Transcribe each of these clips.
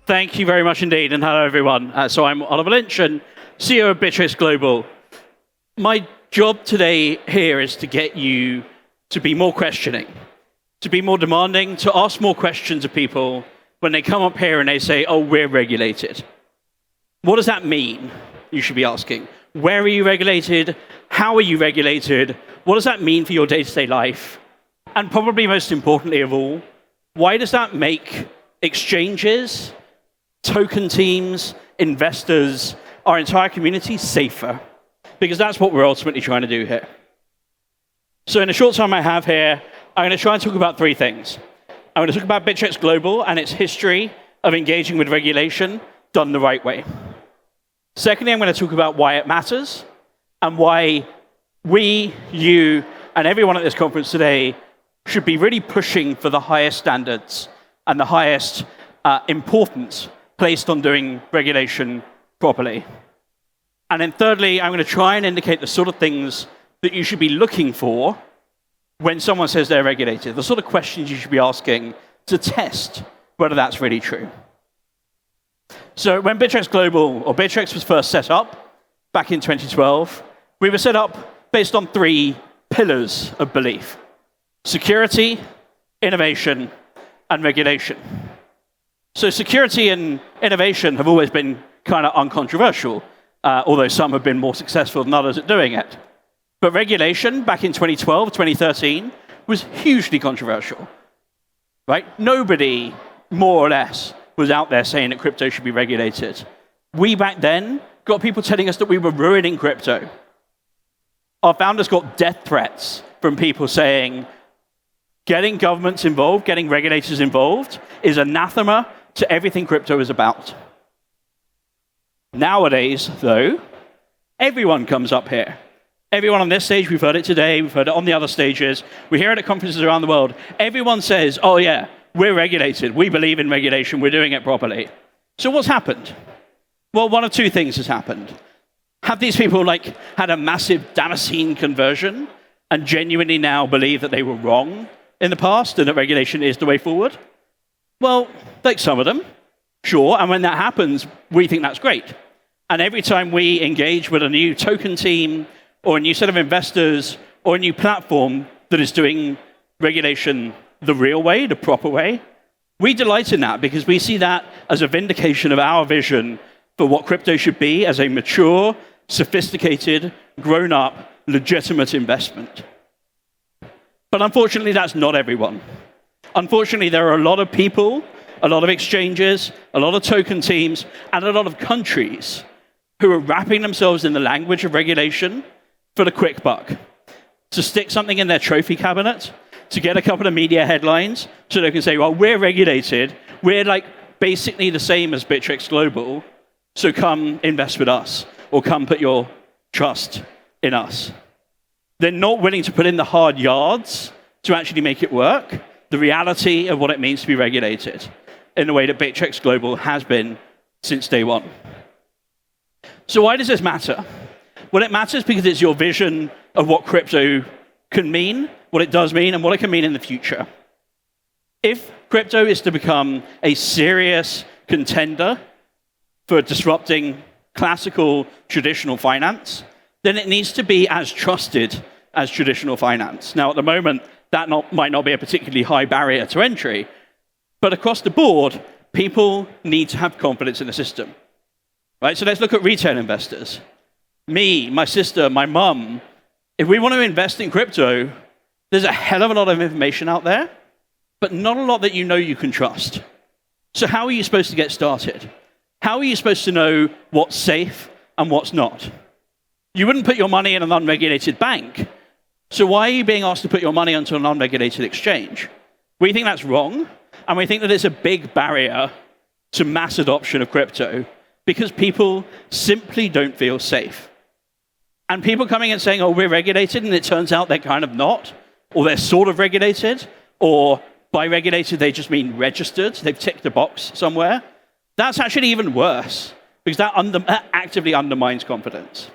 Thank you very much indeed, and hello everyone. So I'm Oliver Linch, and CEO of Bittrex Global. My job today here is to get you to be more questioning, to be more demanding, to ask more questions of people when they come up here and they say, oh, we're regulated. What does that mean? You should be asking. Where are you regulated? How are you regulated? What does that mean for your day-to-day life? And probably most importantly of all, why does that make exchanges, token teams, investors, our entire community safer? Because that's what we're ultimately trying to do here. So in the short time I have here, I'm going to try and talk about three things. I'm going to talk about Bittrex Global and its history of engaging with regulation done the right way. Secondly, I'm going to talk about why it matters and why we, you, and everyone at this conference today should be really pushing for the highest standards and the highest importance placed on doing regulation properly. And then thirdly, I'm going to try and indicate the sort of things that you should be looking for when someone says they're regulated, the sort of questions you should be asking to test whether that's really true. So when Bittrex Global, or Bittrex, was first set up back in 2012, we were set up based on three pillars of belief: security, innovation, and regulation. So security and innovation have always been kind of uncontroversial, although some have been more successful than others at doing it. But regulation back in 2012, 2013 was hugely controversial, right? Nobody, more or less, was out there saying that crypto should be regulated. We back then got people telling us that we were ruining crypto. Our founders got death threats from people saying, getting governments involved, getting regulators involved is anathema to everything crypto is about. Nowadays, though, everyone comes up here. Everyone on this stage, we've heard it today, we've heard it on the other stages, we hear it at conferences around the world. Everyone says, oh yeah, we're regulated, we believe in regulation, we're doing it properly. So what's happened? Well, one of two things has happened. Have these people had a massive Damascene conversion and genuinely now believe that they were wrong in the past and that regulation is the way forward? Well, like some of them, sure, and when that happens, we think that's great. And every time we engage with a new token team or a new set of investors or a new platform that is doing regulation the real way, the proper way, we delight in that because we see that as a vindication of our vision for what crypto should be as a mature, sophisticated, grown-up, legitimate investment. But unfortunately, that's not everyone. Unfortunately, there are a lot of people, a lot of exchanges, a lot of token teams, and a lot of countries who are wrapping themselves in the language of regulation for the quick buck, to stick something in their trophy cabinet, to get a couple of media headlines, so they can say, well, we're regulated, we're basically the same as Bittrex Global, so come invest with us, or come put your trust in us. They're not willing to put in the hard yards to actually make it work, the reality of what it means to be regulated, in the way that Bittrex Global has been since day one. So why does this matter? Well, it matters because it's your vision of what crypto can mean, what it does mean, and what it can mean in the future. If crypto is to become a serious contender for disrupting classical traditional finance, then it needs to be as trusted as traditional finance. Now, at the moment, that might not be a particularly high barrier to entry, but across the board, people need to have confidence in the system. Right? So let's look at retail investors. Me, my sister, my mum. If we want to invest in crypto, there's a hell of a lot of information out there, but not a lot that you know you can trust. So how are you supposed to get started? How are you supposed to know what's safe and what's not? You wouldn't put your money in an unregulated bank. So why are you being asked to put your money onto an unregulated exchange? We think that's wrong, and we think that it's a big barrier to mass adoption of crypto because people simply don't feel safe. And people coming and saying, oh, we're regulated, and it turns out they're kind of not, or they're sort of regulated, or by regulated they just mean registered, they've ticked a box somewhere. That's actually even worse, because that actively undermines confidence.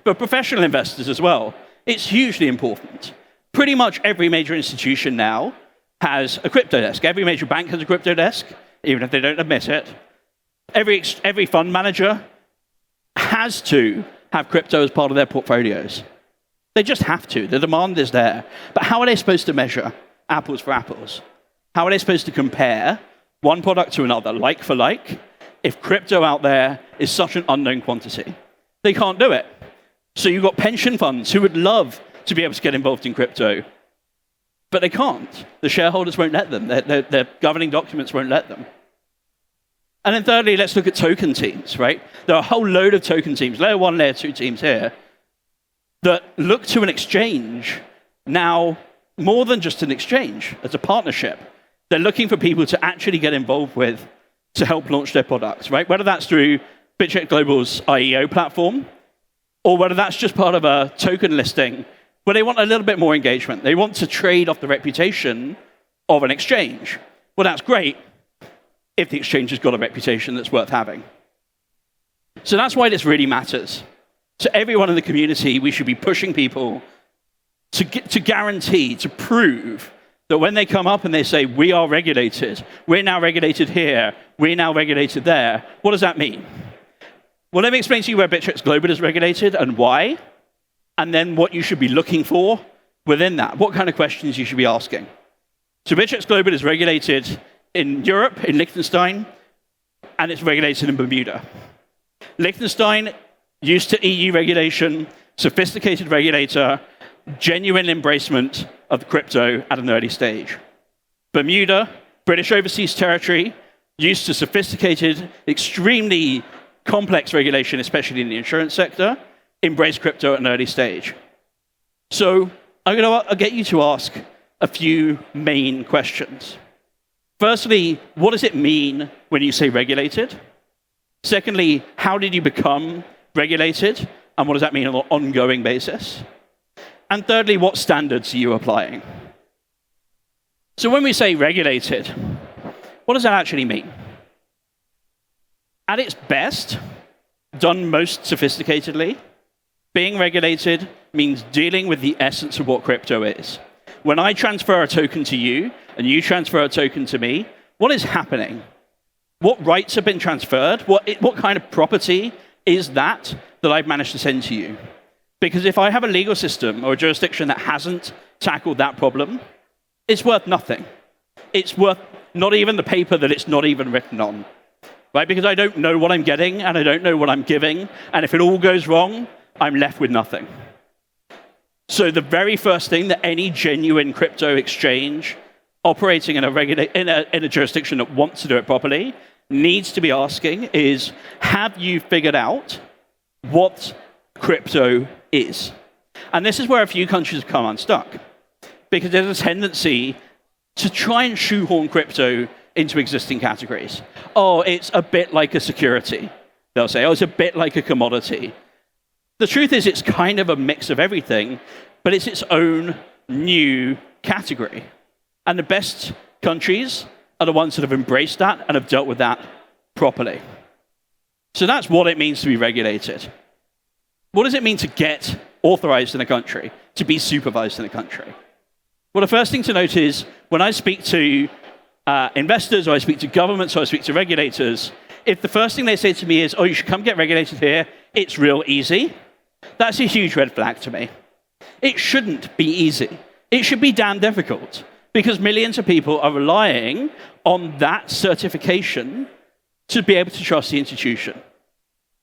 For professional investors as well, it's hugely important. Pretty much every major institution now has a crypto desk. Every major bank has a crypto desk. even if they don't admit it. Every fund manager has to have crypto as part of their portfolios. They just have to. The demand is there. But how are they supposed to measure apples for apples? How are they supposed to compare one product to another, like for like, if crypto out there is such an unknown quantity? They can't do it. So you've got pension funds who would love to be able to get involved in crypto, but they can't. The shareholders won't let them. Their governing documents won't let them. And then thirdly, let's look at token teams, right? There are a whole load of token teams, layer 1, layer 2 teams here, that look to an exchange now more than just an exchange, as a partnership. They're looking for people to actually get involved with to help launch their products, right? Whether that's through Bittrex Global's IEO platform, or whether that's just part of a token listing where they want a little bit more engagement. They want to trade off the reputation of an exchange. Well, that's great if the exchange has got a reputation that's worth having. So that's why this really matters. To everyone in the community, we should be pushing people to guarantee, to prove that when they come up and they say, we are regulated, we're now regulated here, we're now regulated there, what does that mean? Well, let me explain to you where Bittrex Global is regulated and why, and then what you should be looking for within that, what kind of questions you should be asking. So Bittrex Global is regulated in Europe, in Liechtenstein, and it's regulated in Bermuda. Liechtenstein, used to EU regulation, sophisticated regulator, genuine embracement of the crypto at an early stage. Bermuda, British overseas territory, used to sophisticated, extremely complex regulation, especially in the insurance sector, embraced crypto at an early stage. So I'll get you to ask a few main questions. Firstly, what does it mean when you say regulated? Secondly, how did you become regulated? And what does that mean on an ongoing basis? And thirdly, what standards are you applying? So when we say regulated, what does that actually mean? At its best, done most sophisticatedly, being regulated means dealing with the essence of what crypto is. When I transfer a token to you, and you transfer a token to me, what is happening? What rights have been transferred? What kind of property is that I've managed to send to you? Because if I have a legal system or a jurisdiction that hasn't tackled that problem, it's worth nothing. It's worth not even the paper that it's not even written on, right? Because I don't know what I'm getting, and I don't know what I'm giving, and if it all goes wrong, I'm left with nothing. So the very first thing that any genuine crypto exchange operating in a jurisdiction that wants to do it properly needs to be asking is, have you figured out what crypto is? And this is where a few countries have come unstuck, because there's a tendency to try and shoehorn crypto into existing categories. Oh, it's a bit like a security. They'll say, oh, it's a bit like a commodity. The truth is it's kind of a mix of everything, but it's its own new category. And the best countries are the ones that have embraced that and have dealt with that properly. So that's what it means to be regulated. What does it mean to get authorized in a country, to be supervised in a country? Well, the first thing to note is when I speak to investors, or I speak to governments, or I speak to regulators, if the first thing they say to me is, oh, you should come get regulated here, it's real easy, that's a huge red flag to me. It shouldn't be easy. It should be damn difficult, because millions of people are relying on that certification to be able to trust the institution.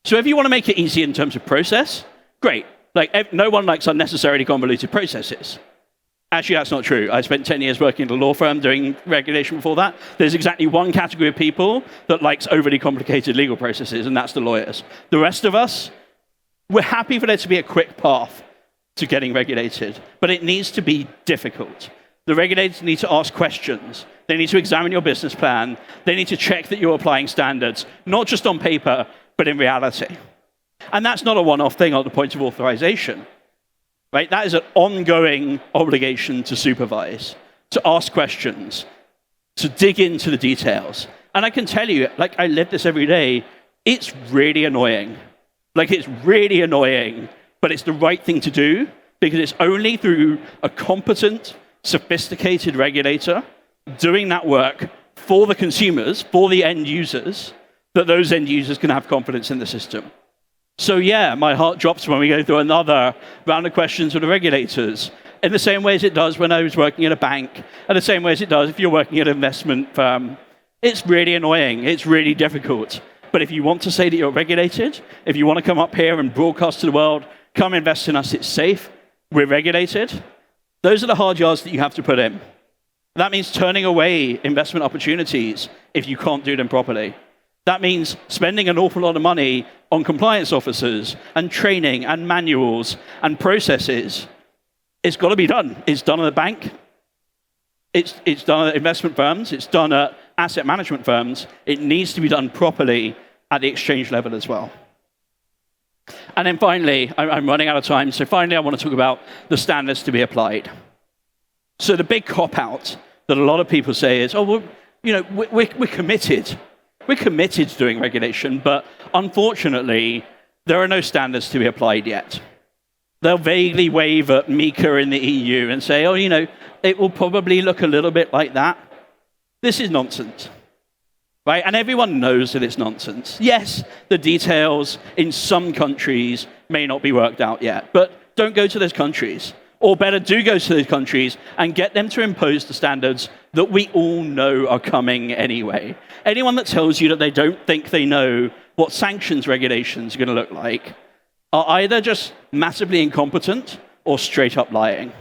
So if you want to make it easy in terms of process, great. Like, no one likes unnecessarily convoluted processes. Actually, that's not true. I spent 10 years working at a law firm doing regulation before that. There's exactly one category of people that likes overly complicated legal processes, and that's the lawyers. The rest of us, we're happy for there to be a quick path to getting regulated, but it needs to be difficult. The regulators need to ask questions. They need to examine your business plan. They need to check that you're applying standards, not just on paper, but in reality. And that's not a one-off thing at the point of authorization, right? That is an ongoing obligation to supervise, to ask questions, to dig into the details. And I can tell you, like, I live this every day, it's really annoying. Like, it's really annoying, but it's the right thing to do, because it's only through a competent, sophisticated regulator doing that work for the consumers, for the end users, that those end users can have confidence in the system. So yeah, my heart drops when we go through another round of questions with the regulators, in the same way as it does when I was working at a bank, and the same way as it does if you're working at an investment firm. It's really annoying. It's really difficult. But if you want to say that you're regulated, if you want to come up here and broadcast to the world, come invest in us, it's safe, we're regulated, those are the hard yards that you have to put in. That means turning away investment opportunities if you can't do them properly. That means spending an awful lot of money on compliance officers and training and manuals and processes. It's got to be done. It's done at the bank. It's done at investment firms. It's done at asset management firms. It needs to be done properly at the exchange level as well. And then finally, I'm running out of time, so finally I want to talk about the standards to be applied. So the big cop-out that a lot of people say is, oh, well, we're committed. We're committed to doing regulation, but unfortunately, there are no standards to be applied yet. They'll vaguely wave at MiCA in the EU and say, oh, it will probably look a little bit like that. This is nonsense, right? And everyone knows that it's nonsense. Yes, the details in some countries may not be worked out yet, but don't go to those countries. Or better, do go to those countries and get them to impose the standards that we all know are coming anyway. Anyone that tells you that they don't think they know what sanctions regulations are going to look like are either just massively incompetent or straight up lying.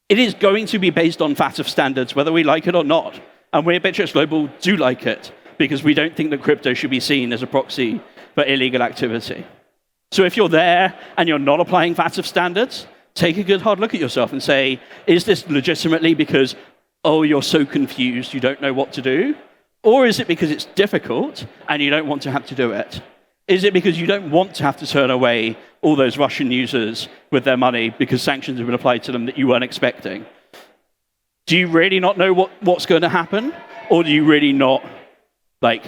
It is going to be based on FATF standards, whether we like it or not. And we at Bittrex Global do like it, because we don't think that crypto should be seen as a proxy for illegal activity. So if you're there and you're not applying FATF standards, take a good hard look at yourself and say, is this legitimately because, oh, you're so confused, you don't know what to do? Or is it because it's difficult and you don't want to have to do it? Is it because you don't want to have to turn away all those Russian users with their money because sanctions have been applied to them that you weren't expecting? Do you really not know what's going to happen? Or do you really not like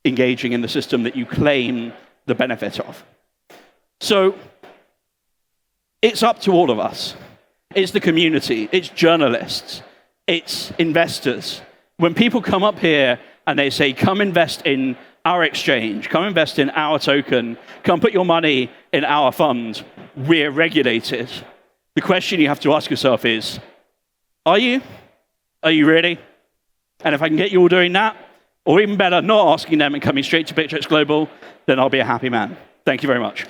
engaging in the system that you claim the benefit of? So it's up to all of us. It's the community, it's journalists, it's investors. When people come up here and they say, come invest in our exchange, come invest in our token, come put your money in our fund, we're regulated. The question you have to ask yourself is, are you? Are you really? And if I can get you all doing that, or even better, not asking them and coming straight to Bittrex Global, then I'll be a happy man. Thank you very much.